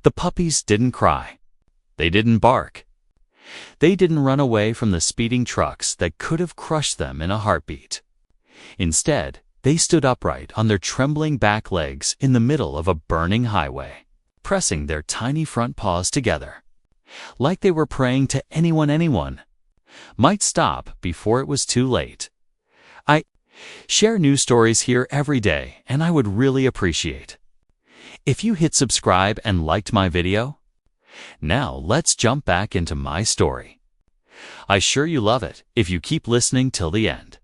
The puppies didn't cry. They didn't bark. They didn't run away from the speeding trucks that could have crushed them in a heartbeat. Instead, they stood upright on their trembling back legs in the middle of a burning highway, pressing their tiny front paws together, like they were praying to anyone might stop before it was too late. I share news stories here every day, and I would really appreciate if you hit subscribe and liked my video. Now let's jump back into my story. I'm sure you love it if you keep listening till the end.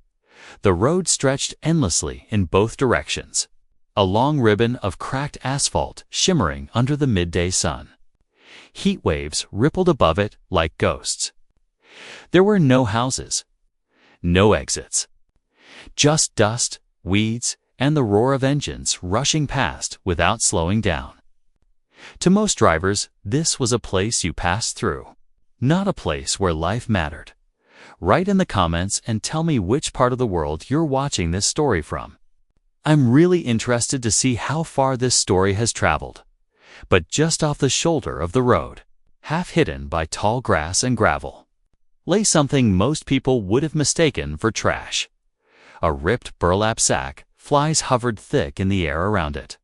The road stretched endlessly in both directions, a long ribbon of cracked asphalt shimmering under the midday sun. Heat waves rippled above it like ghosts. There were no houses, no exits, just dust, weeds, and the roar of engines rushing past without slowing down. To most drivers, this was a place you passed through, not a place where life mattered. Write in the comments and tell me which part of the world you're watching this story from. I'm really interested to see how far this story has traveled. But just off the shoulder of the road, half hidden by tall grass and gravel, lay something most people would have mistaken for trash. A ripped burlap sack, flies hovered thick in the air around it,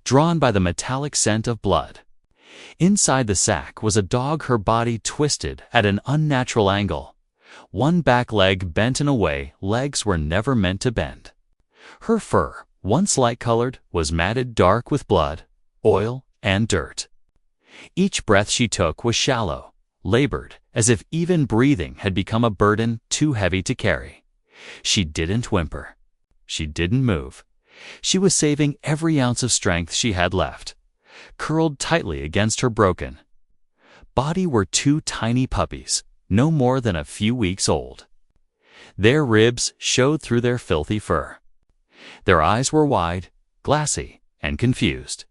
drawn by the metallic scent of blood. Inside the sack was a dog, her body twisted at an unnatural angle, one back leg bent in a way legs were never meant to bend. Her fur, once light-colored, was matted dark with blood, oil, and dirt. Each breath she took was shallow, labored, as if even breathing had become a burden too heavy to carry. She didn't whimper. She didn't move. She was saving every ounce of strength she had left. Curled tightly against her broken body were two tiny puppies, no more than a few weeks old. Their ribs showed through their filthy fur. Their eyes were wide, glassy, and confused.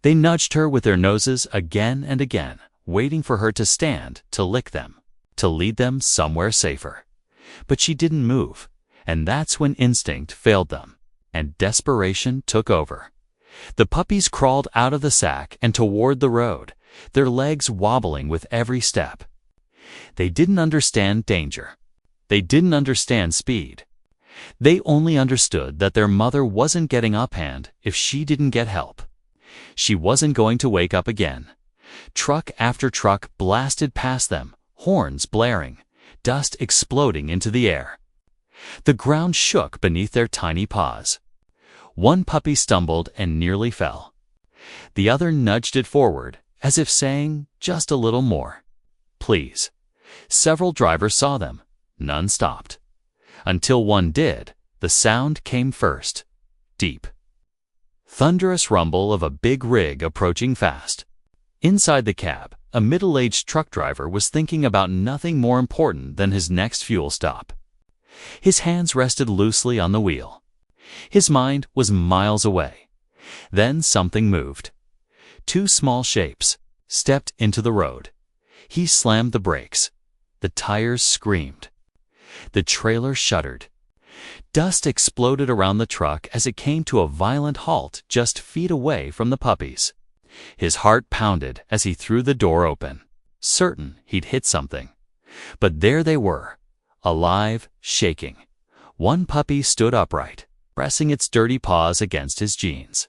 They nudged her with their noses again and again, waiting for her to stand, to lick them, to lead them somewhere safer. But she didn't move, and that's when instinct failed them, and desperation took over. The puppies crawled out of the sack and toward the road, their legs wobbling with every step. They didn't understand danger. They didn't understand speed. They only understood that their mother wasn't getting uphand if she didn't get help. She wasn't going to wake up again. Truck after truck blasted past them, horns blaring, dust exploding into the air. The ground shook beneath their tiny paws. One puppy stumbled and nearly fell. The other nudged it forward, as if saying, just a little more. Please. Several drivers saw them. None stopped. Until one did, the sound came first. Deep. Thunderous rumble of a big rig approaching fast. Inside the cab, a middle-aged truck driver was thinking about nothing more important than his next fuel stop. His hands rested loosely on the wheel. His mind was miles away. Then something moved. Two small shapes stepped into the road. He slammed the brakes. The tires screamed. The trailer shuddered. Dust exploded around the truck as it came to a violent halt just feet away from the puppies. His heart pounded as he threw the door open, certain he'd hit something. But there they were, alive, shaking. One puppy stood upright, pressing its dirty paws against his jeans.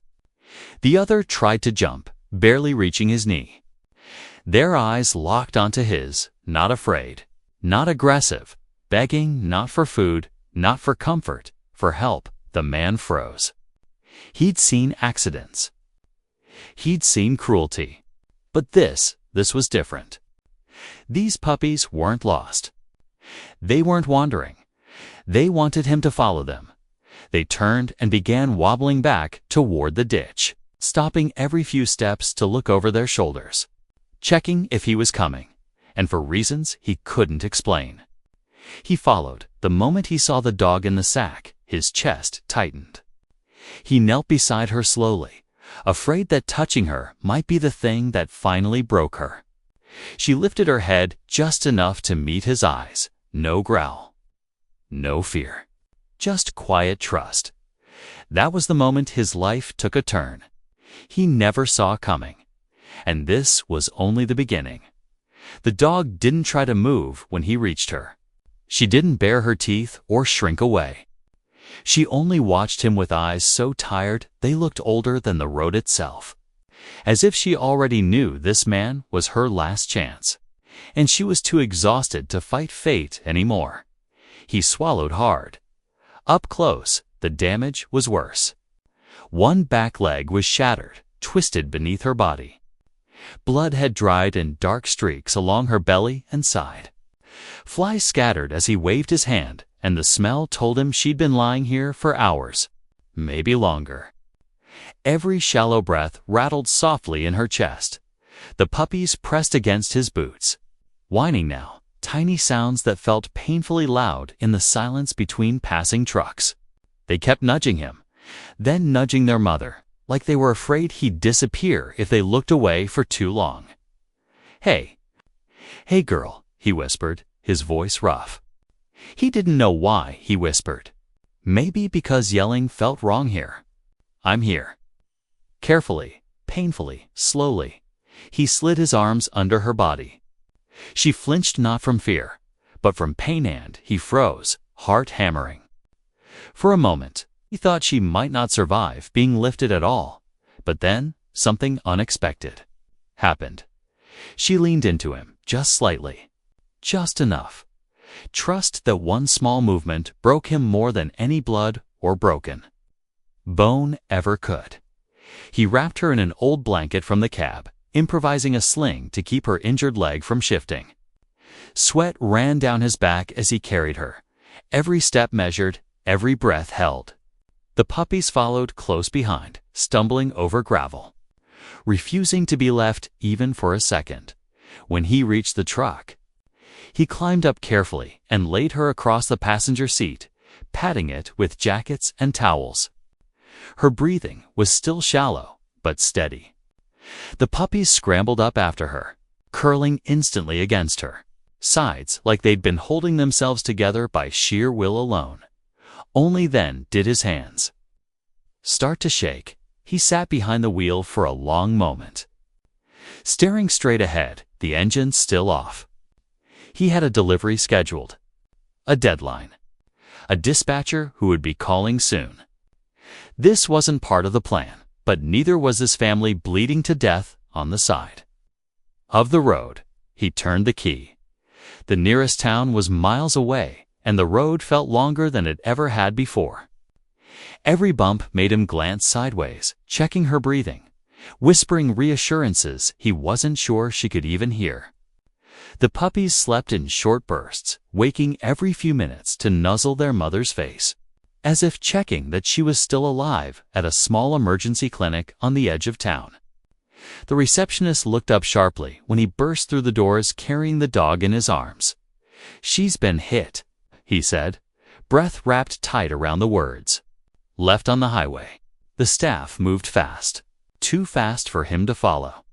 The other tried to jump, barely reaching his knee. Their eyes locked onto his, not afraid, not aggressive, begging not for food, not for comfort, for help. The man froze. He'd seen accidents. He'd seen cruelty. But this was different. These puppies weren't lost. They weren't wandering. They wanted him to follow them. They turned and began wobbling back toward the ditch, stopping every few steps to look over their shoulders, checking if he was coming, and for reasons he couldn't explain. He followed. The moment he saw the dog in the sack, his chest tightened. He knelt beside her slowly, afraid that touching her might be the thing that finally broke her. She lifted her head just enough to meet his eyes. No growl. No fear. Just quiet trust. That was the moment his life took a turn he never saw coming. And this was only the beginning. The dog didn't try to move when he reached her. She didn't bare her teeth or shrink away. She only watched him with eyes so tired they looked older than the road itself, as if she already knew this man was her last chance, and she was too exhausted to fight fate anymore. He swallowed hard. Up close, the damage was worse. One back leg was shattered, twisted beneath her body. Blood had dried in dark streaks along her belly and side. Flies scattered as he waved his hand, and the smell told him she'd been lying here for hours, maybe longer. Every shallow breath rattled softly in her chest. The puppies pressed against his boots, whining now, tiny sounds that felt painfully loud in the silence between passing trucks. They kept nudging him, then nudging their mother, like they were afraid he'd disappear if they looked away for too long. "Hey. Hey, girl," he whispered, his voice rough. He didn't know why he whispered. Maybe because yelling felt wrong here. "I'm here." Carefully, painfully, slowly, he slid his arms under her body. She flinched not from fear, but from pain, and he froze, heart hammering. For a moment, he thought she might not survive being lifted at all, but then something unexpected happened. She leaned into him, just slightly, just enough. Trust that one small movement broke him more than any blood or broken bone ever could. He wrapped her in an old blanket from the cab, improvising a sling to keep her injured leg from shifting. Sweat ran down his back as he carried her, every step measured, every breath held. The puppies followed close behind, stumbling over gravel, refusing to be left even for a second. When he reached the truck, he climbed up carefully and laid her across the passenger seat, patting it with jackets and towels. Her breathing was still shallow, but steady. The puppies scrambled up after her, curling instantly against her, sides like they'd been holding themselves together by sheer will alone. Only then did his hands start to shake. He sat behind the wheel for a long moment, staring straight ahead, the engine still off. He had a delivery scheduled, a deadline, a dispatcher who would be calling soon. This wasn't part of the plan, but neither was his family bleeding to death on the side of the road. He turned the key. The nearest town was miles away, and the road felt longer than it ever had before. Every bump made him glance sideways, checking her breathing, whispering reassurances he wasn't sure she could even hear. The puppies slept in short bursts, waking every few minutes to nuzzle their mother's face, as if checking that she was still alive at a small emergency clinic on the edge of town. The receptionist looked up sharply when he burst through the doors carrying the dog in his arms. "She's been hit," he said, breath wrapped tight around the words. Left on the highway. The staff moved fast, too fast for him to follow.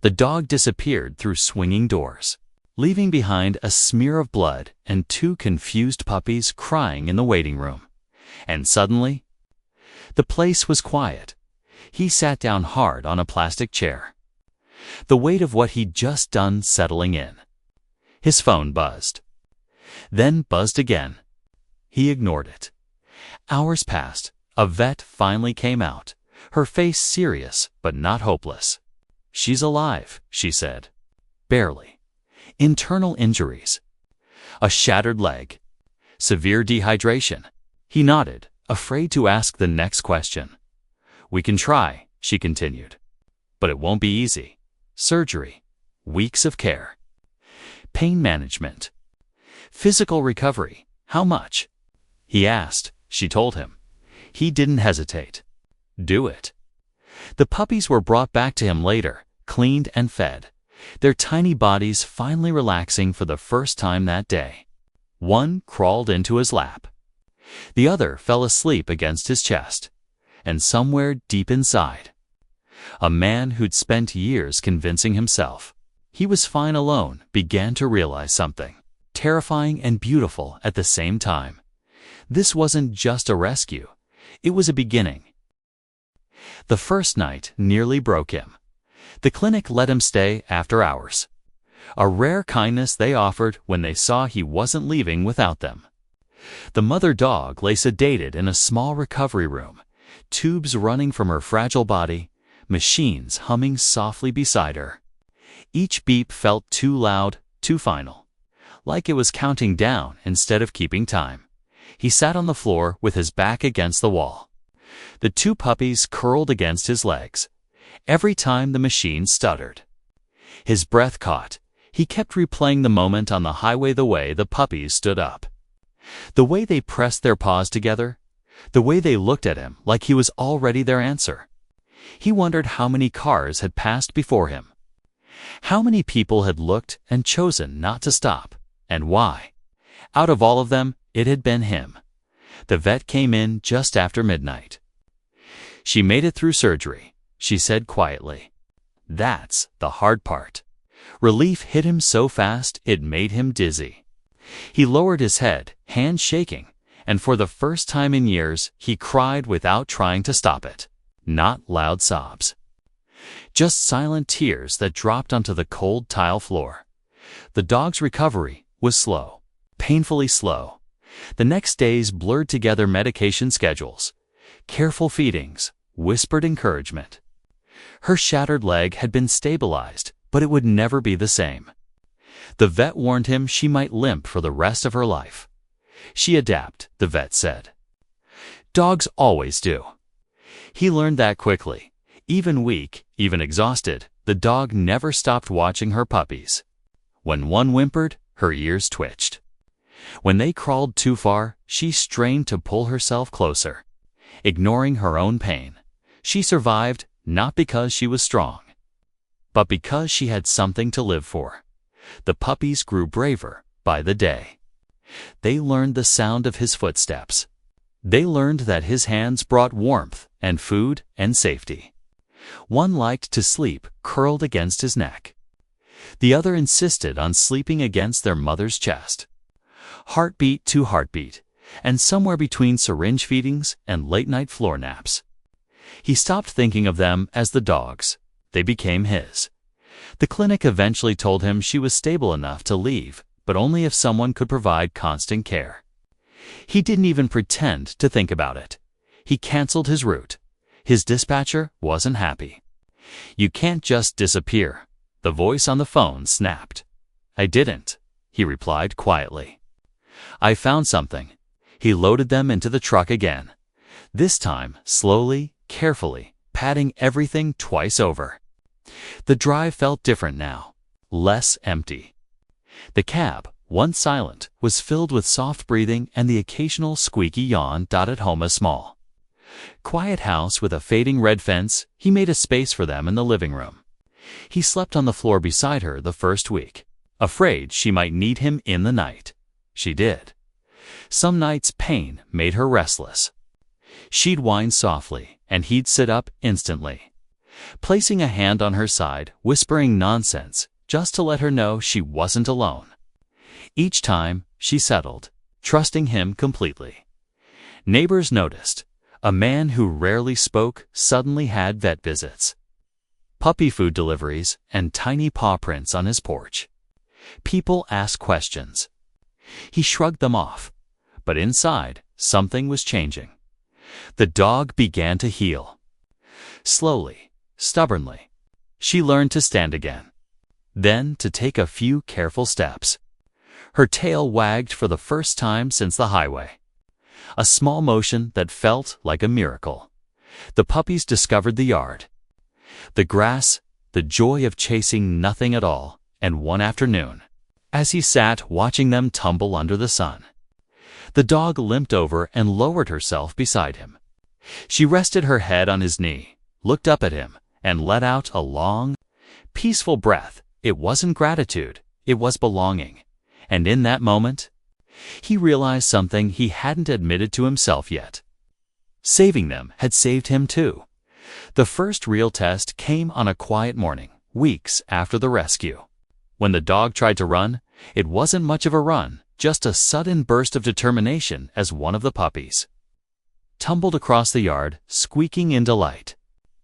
The dog disappeared through swinging doors, leaving behind a smear of blood and two confused puppies crying in the waiting room. And suddenly, the place was quiet. He sat down hard on a plastic chair, the weight of what he'd just done settling in. His phone buzzed, then buzzed again. He ignored it. Hours passed. A vet finally came out, her face serious but not hopeless. "She's alive," she said. "Barely. Internal injuries. A shattered leg. Severe dehydration." He nodded, afraid to ask the next question. "We can try," she continued. "But it won't be easy. Surgery. Weeks of care. Pain management. Physical recovery. How much?" He asked. She told him. He didn't hesitate. "Do it." The puppies were brought back to him later, cleaned and fed, their tiny bodies finally relaxing for the first time that day. One crawled into his lap. The other fell asleep against his chest. And somewhere deep inside, a man who'd spent years convincing himself he was fine alone began to realize something terrifying and beautiful at the same time. This wasn't just a rescue. It was a beginning. The first night nearly broke him. The clinic let him stay after hours, a rare kindness they offered when they saw he wasn't leaving without them. The mother dog lay sedated in a small recovery room, tubes running from her fragile body, machines humming softly beside her. Each beep felt too loud, too final, like it was counting down instead of keeping time. He sat on the floor with his back against the wall. The two puppies curled against his legs. Every time the machine stuttered, his breath caught. He kept replaying the moment on the highway, the way the puppies stood up, the way they pressed their paws together, the way they looked at him like he was already their answer. He wondered how many cars had passed before him, how many people had looked and chosen not to stop, and why. Out of all of them, it had been him. The vet came in just after midnight. "She made it through surgery," she said quietly. That's the hard part. Relief hit him so fast it made him dizzy. He lowered his head, hands shaking, and for the first time in years, he cried without trying to stop it. Not loud sobs, just silent tears that dropped onto the cold tile floor. The dog's recovery was slow, painfully slow. The next days blurred together medication schedules, careful feedings, whispered encouragement. Her shattered leg had been stabilized, but it would never be the same. The vet warned him she might limp for the rest of her life. "She adapt," the vet said. Dogs always do. He learned that quickly. Even weak, even exhausted, the dog never stopped watching her puppies. When one whimpered, her ears twitched. When they crawled too far, she strained to pull herself closer, ignoring her own pain. She survived not because she was strong, but because she had something to live for. The puppies grew braver by the day. They learned the sound of his footsteps. They learned that his hands brought warmth and food and safety. One liked to sleep curled against his neck. The other insisted on sleeping against their mother's chest. Heartbeat to heartbeat, and somewhere between syringe feedings and late-night floor naps. He stopped thinking of them as the dogs. They became his. The clinic eventually told him she was stable enough to leave, but only if someone could provide constant care. He didn't even pretend to think about it. He canceled his route. His dispatcher wasn't happy. "You can't just disappear," the voice on the phone snapped. "I didn't," he replied quietly. "I found something." He loaded them into the truck again, this time slowly, carefully, patting everything twice over. The drive felt different now, less empty. The cab, once silent, was filled with soft breathing and the occasional squeaky yawn dotted home a small, quiet house with a fading red fence. He made a space for them in the living room. He slept on the floor beside her the first week, afraid she might need him in the night. She did. Some nights pain made her restless. She'd whine softly, and he'd sit up instantly, placing a hand on her side, whispering nonsense, just to let her know she wasn't alone. Each time, she settled, trusting him completely. Neighbors noticed. A man who rarely spoke suddenly had vet visits, puppy food deliveries, and tiny paw prints on his porch. People asked questions. He shrugged them off, but inside, something was changing. The dog began to heal. Slowly, stubbornly. She learned to stand again, then to take a few careful steps. Her tail wagged for the first time since the highway, a small motion that felt like a miracle. The puppies discovered the yard, the grass, the joy of chasing nothing at all, and one afternoon, as he sat watching them tumble under the sun, the dog limped over and lowered herself beside him. She rested her head on his knee, looked up at him, and let out a long, peaceful breath. It wasn't gratitude, it was belonging. And in that moment, he realized something he hadn't admitted to himself yet. Saving them had saved him too. The first real test came on a quiet morning, weeks after the rescue. When the dog tried to run, it wasn't much of a run, just a sudden burst of determination as one of the puppies tumbled across the yard, squeaking in delight.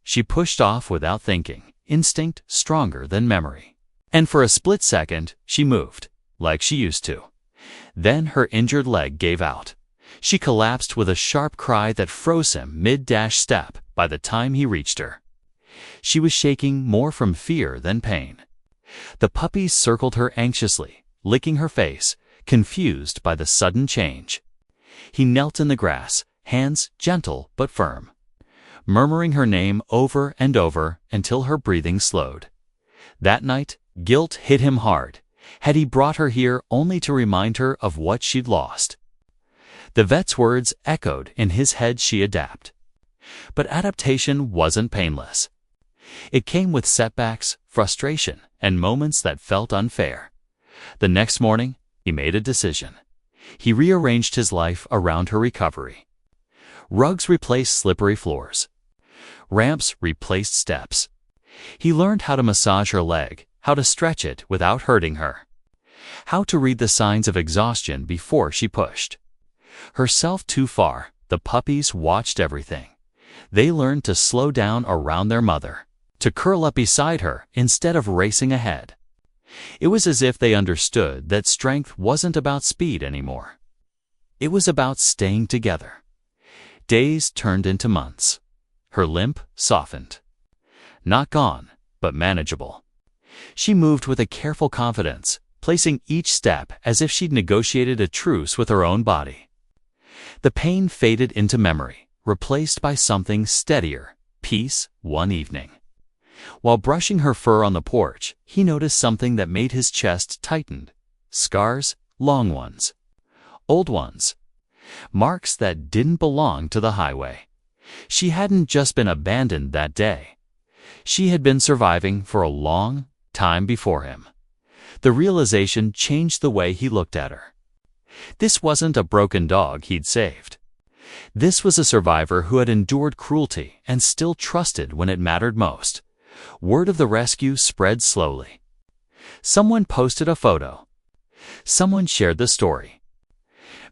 She pushed off without thinking, instinct stronger than memory. And for a split second, she moved, like she used to. Then her injured leg gave out. She collapsed with a sharp cry that froze him mid-step by the time he reached her. She was shaking more from fear than pain. The puppies circled her anxiously, licking her face, confused by the sudden change. He knelt in the grass, hands gentle but firm, murmuring her name over and over until her breathing slowed. That night, guilt hit him hard. Had he brought her here only to remind her of what she'd lost? The vet's words echoed in his head. She adapt. But adaptation wasn't painless. It came with setbacks, frustration, and moments that felt unfair. The next morning, he made a decision. He rearranged his life around her recovery. Rugs replaced slippery floors. Ramps replaced steps. He learned how to massage her leg, how to stretch it without hurting her, how to read the signs of exhaustion before she pushed herself too far. The puppies watched everything. They learned to slow down around their mother, to curl up beside her instead of racing ahead. It was as if they understood that strength wasn't about speed anymore. It was about staying together. Days turned into months. Her limp softened. Not gone, but manageable. She moved with a careful confidence, placing each step as if she'd negotiated a truce with her own body. The pain faded into memory, replaced by something steadier, peace. One evening, while brushing her fur on the porch, he noticed something that made his chest tighten. Scars, long ones, old ones, marks that didn't belong to the highway. She hadn't just been abandoned that day. She had been surviving for a long time before him. The realization changed the way he looked at her. This wasn't a broken dog he'd saved. This was a survivor who had endured cruelty and still trusted when it mattered most. Word of the rescue spread slowly. Someone posted a photo. Someone shared the story.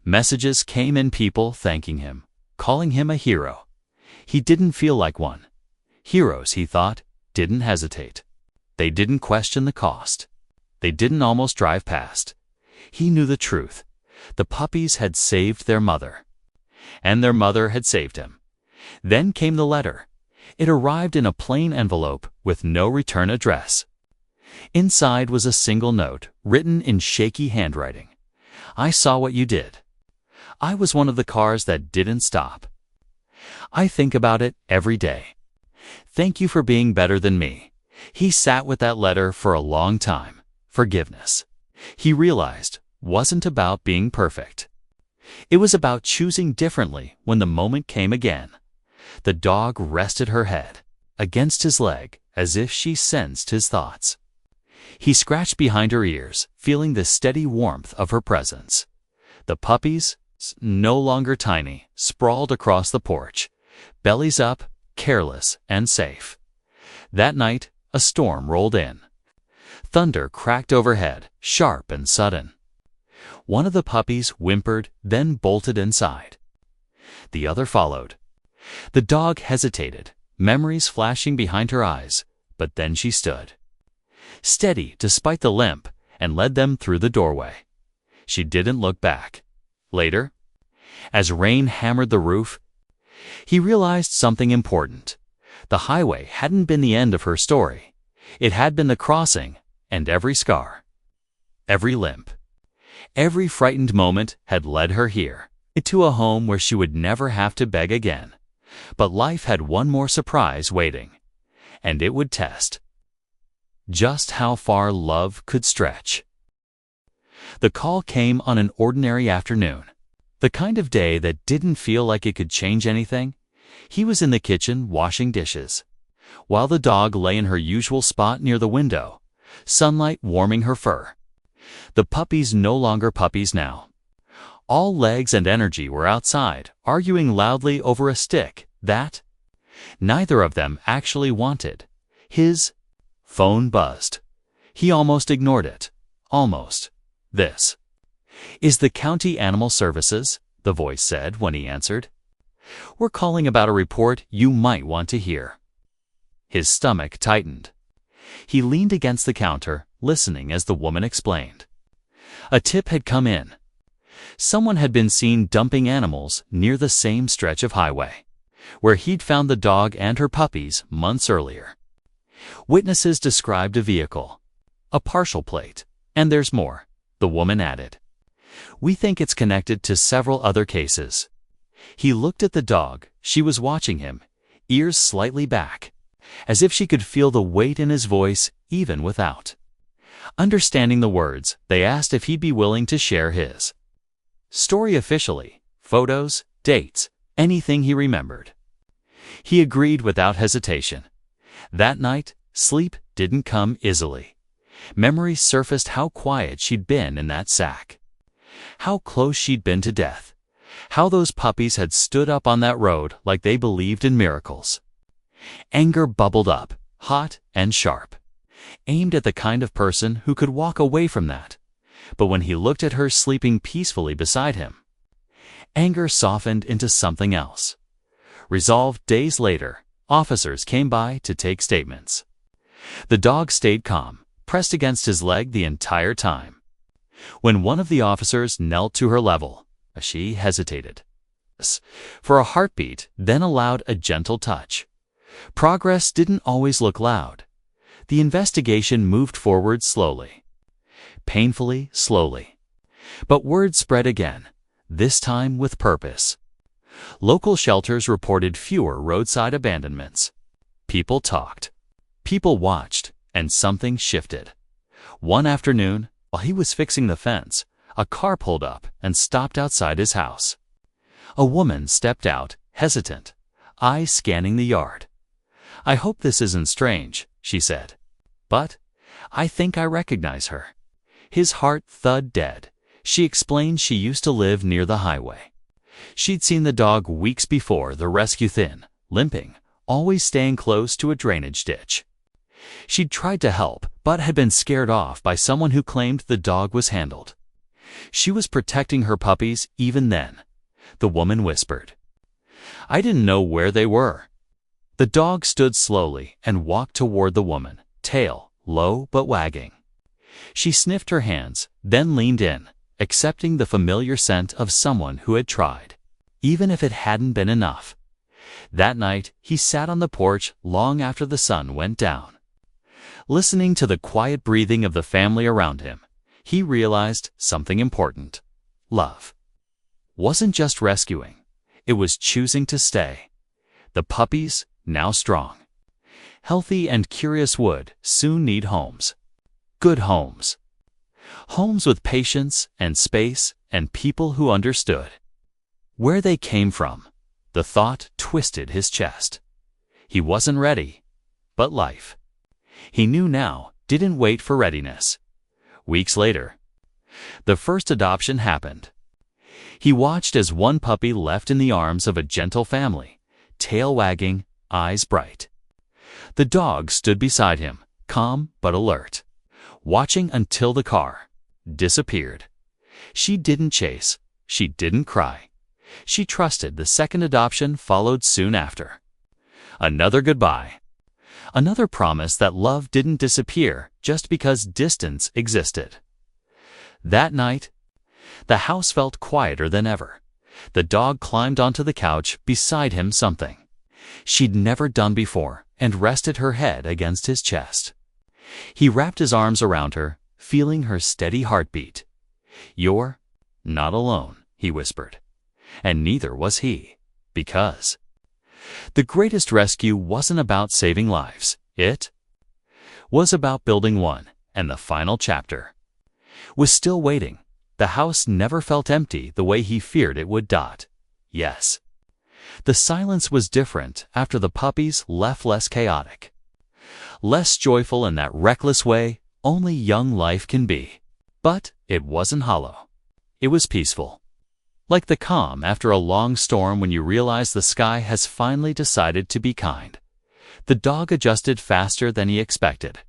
Messages came in, people thanking him, calling him a hero. He didn't feel like one. Heroes, he thought, didn't hesitate. They didn't question the cost. They didn't almost drive past. He knew the truth. The puppies had saved their mother. And their mother had saved him. Then came the letter. It arrived in a plain envelope with no return address. Inside was a single note, written in shaky handwriting. I saw what you did. I was one of the cars that didn't stop. I think about it every day. Thank you for being better than me. He sat with that letter for a long time. Forgiveness, he realized, wasn't about being perfect. It was about choosing differently when the moment came again. The dog rested her head against his leg as if she sensed his thoughts. He scratched behind her ears, feeling the steady warmth of her presence. The puppies, no longer tiny, sprawled across the porch, bellies up, careless and safe. That night, a storm rolled in. Thunder cracked overhead, sharp and sudden. One of the puppies whimpered, then bolted inside. The other followed. The dog hesitated, memories flashing behind her eyes, but then she stood, steady despite the limp, and led them through the doorway. She didn't look back. Later, as rain hammered the roof, he realized something important. The highway hadn't been the end of her story. It had been the crossing, and every scar, every limp, every frightened moment had led her here, into a home where she would never have to beg again. But life had one more surprise waiting, and it would test just how far love could stretch. The call came on an ordinary afternoon, the kind of day that didn't feel like it could change anything. He was in the kitchen washing dishes, while the dog lay in her usual spot near the window, sunlight warming her fur. The puppies no longer puppies now. All legs and energy were outside, arguing loudly over a stick that neither of them actually wanted. His phone buzzed. He almost ignored it. Almost. This is the County Animal Services, the voice said when he answered. We're calling about a report you might want to hear. His stomach tightened. He leaned against the counter, listening as the woman explained. A tip had come in. Someone had been seen dumping animals near the same stretch of highway, where he'd found the dog and her puppies months earlier. Witnesses described a vehicle, a partial plate, and there's more, the woman added. We think it's connected to several other cases. He looked at the dog. She was watching him, ears slightly back, as if she could feel the weight in his voice even without understanding the words. They asked if he'd be willing to share his story officially, photos, dates, anything he remembered. He agreed without hesitation. That night, sleep didn't come easily. Memories surfaced how quiet she'd been in that sack, how close she'd been to death, how those puppies had stood up on that road like they believed in miracles. Anger bubbled up, hot and sharp, aimed at the kind of person who could walk away from that. But when he looked at her sleeping peacefully beside him, anger softened into something else. Resolve. Days later, officers came by to take statements. The dog stayed calm, pressed against his leg the entire time. When one of the officers knelt to her level, she hesitated for a heartbeat, then allowed a gentle touch. Progress didn't always look loud. The investigation moved forward slowly, painfully slowly. But word spread again, this time with purpose. Local shelters reported fewer roadside abandonments. People talked. People watched, and something shifted. One afternoon, while he was fixing the fence, a car pulled up and stopped outside his house. A woman stepped out, hesitant, eyes scanning the yard. "I hope this isn't strange," she said. "But I think I recognize her." His heart thudded dead. She explained she used to live near the highway. She'd seen the dog weeks before the rescue, thin, limping, always staying close to a drainage ditch. She'd tried to help, but had been scared off by someone who claimed the dog was handled. She was protecting her puppies even then, the woman whispered. "I didn't know where they were." The dog stood slowly and walked toward the woman, tail low but wagging. She sniffed her hands, then leaned in, accepting the familiar scent of someone who had tried, even if it hadn't been enough. That night, he sat on the porch long after the sun went down. Listening to the quiet breathing of the family around him, he realized something important. Love wasn't just rescuing, it was choosing to stay. The puppies, now strong, healthy and curious, would soon need homes. Good homes. Homes with patience and space and people who understood where they came from. The thought twisted his chest. He wasn't ready, but life, he knew now, didn't wait for readiness. Weeks later, the first adoption happened. He watched as one puppy left in the arms of a gentle family, tail wagging, eyes bright. The dog stood beside him, calm but alert, watching until the car disappeared. She didn't chase. She didn't cry. She trusted. The second adoption followed soon after. Another goodbye. Another promise that love didn't disappear just because distance existed. That night, the house felt quieter than ever. The dog climbed onto the couch beside him, something she'd never done before, and rested her head against his chest. He wrapped his arms around her, feeling her steady heartbeat. "You're not alone," he whispered. And neither was he, because the greatest rescue wasn't about saving lives. It was about building one, and the final chapter was still waiting. The house never felt empty the way he feared it would. Yes. The silence was different after the puppies left, less chaotic, less joyful in that reckless way only young life can be. But it wasn't hollow. It was peaceful. Like the calm after a long storm when you realize the sky has finally decided to be kind. The dog adjusted faster than he expected.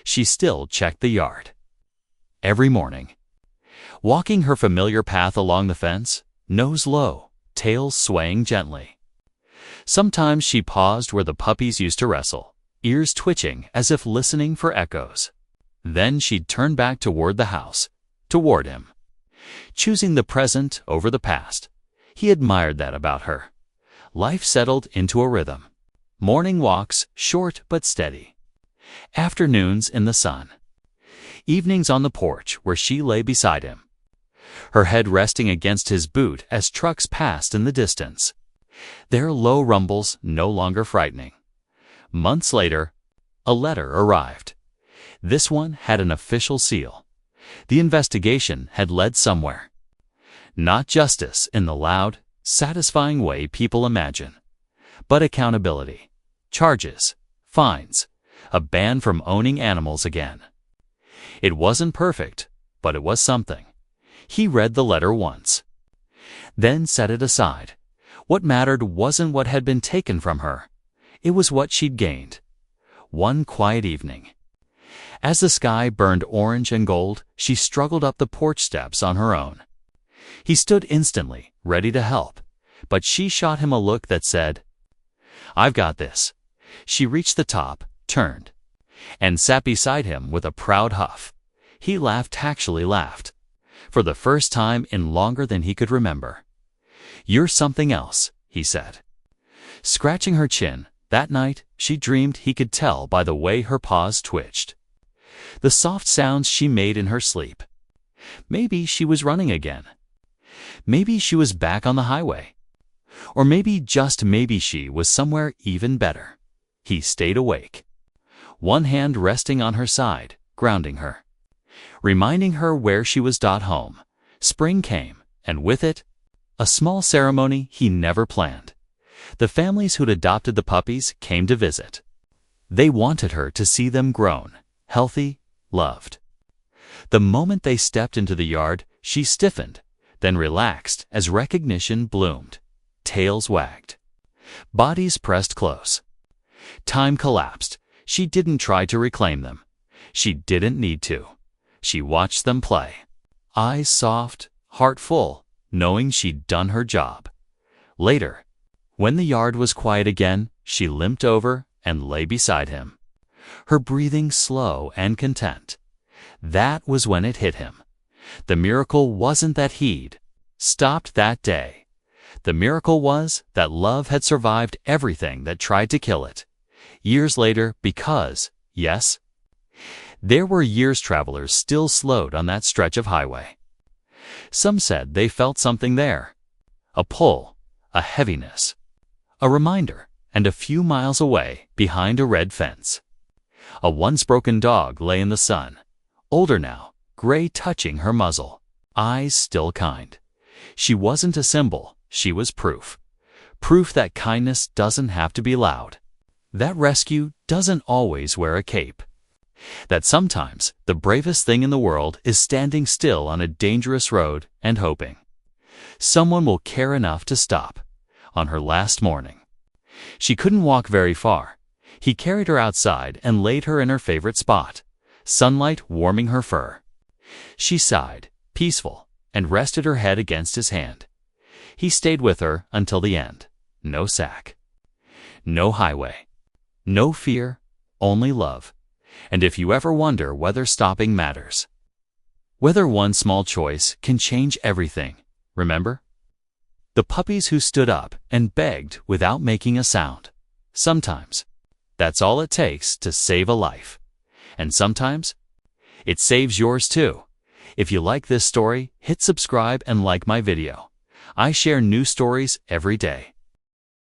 She still checked the yard every morning, walking her familiar path along the fence, nose low, tail swaying gently. Sometimes she paused where the puppies used to wrestle, ears twitching as if listening for echoes. Then she'd turn back toward the house, toward him. Choosing the present over the past. He admired that about her. Life settled into a rhythm. Morning walks, short but steady. Afternoons in the sun. Evenings on the porch where she lay beside him, her head resting against his boot as trucks passed in the distance, their low rumbles no longer frightening. Months later, a letter arrived. This one had an official seal. The investigation had led somewhere. Not justice in the loud, satisfying way people imagine, but accountability, charges, fines, a ban from owning animals again. It wasn't perfect, but it was something. He read the letter once, then set it aside. What mattered wasn't what had been taken from her. It was what she'd gained. One quiet evening, as the sky burned orange and gold, she struggled up the porch steps on her own. He stood instantly, ready to help, but she shot him a look that said, "I've got this." She reached the top, turned, and sat beside him with a proud huff. He laughed, actually laughed, for the first time in longer than he could remember. "You're something else," he said. Scratching her chin, that night she dreamed he could tell by the way her paws twitched, the soft sounds she made in her sleep. Maybe she was running again. Maybe she was back on the highway. Or maybe, just maybe, she was somewhere even better. He stayed awake, one hand resting on her side, grounding her, reminding her where she was. Home. Spring came, and with it, a small ceremony he never planned. The families who'd adopted the puppies came to visit. They wanted her to see them grown, healthy, loved. The moment they stepped into the yard, she stiffened, then relaxed as recognition bloomed. Tails wagged. Bodies pressed close. Time collapsed. She didn't try to reclaim them. She didn't need to. She watched them play. Eyes soft, heart full, knowing she'd done her job. Later, when the yard was quiet again, she limped over and lay beside him, her breathing slow and content. That was when it hit him. The miracle wasn't that he'd stopped that day. The miracle was that love had survived everything that tried to kill it. Years later, because, yes, there were years travelers still slowed on that stretch of highway. Some said they felt something there, a pull, a heaviness, a reminder, and a few miles away, behind a red fence, a once broken dog lay in the sun, older now, gray, touching her muzzle, eyes still kind. She wasn't a symbol, she was proof. Proof that kindness doesn't have to be loud, that rescue doesn't always wear a cape, that sometimes the bravest thing in the world is standing still on a dangerous road and hoping someone will care enough to stop. On her last morning, she couldn't walk very far. He carried her outside and laid her in her favorite spot, sunlight warming her fur. She sighed, peaceful, and rested her head against his hand. He stayed with her until the end. No sack, no highway, no fear, only love. And if you ever wonder whether stopping matters, whether one small choice can change everything, remember? The puppies who stood up and begged without making a sound. Sometimes, that's all it takes to save a life. And sometimes, it saves yours too. If you like this story, hit subscribe and like my video. I share new stories every day.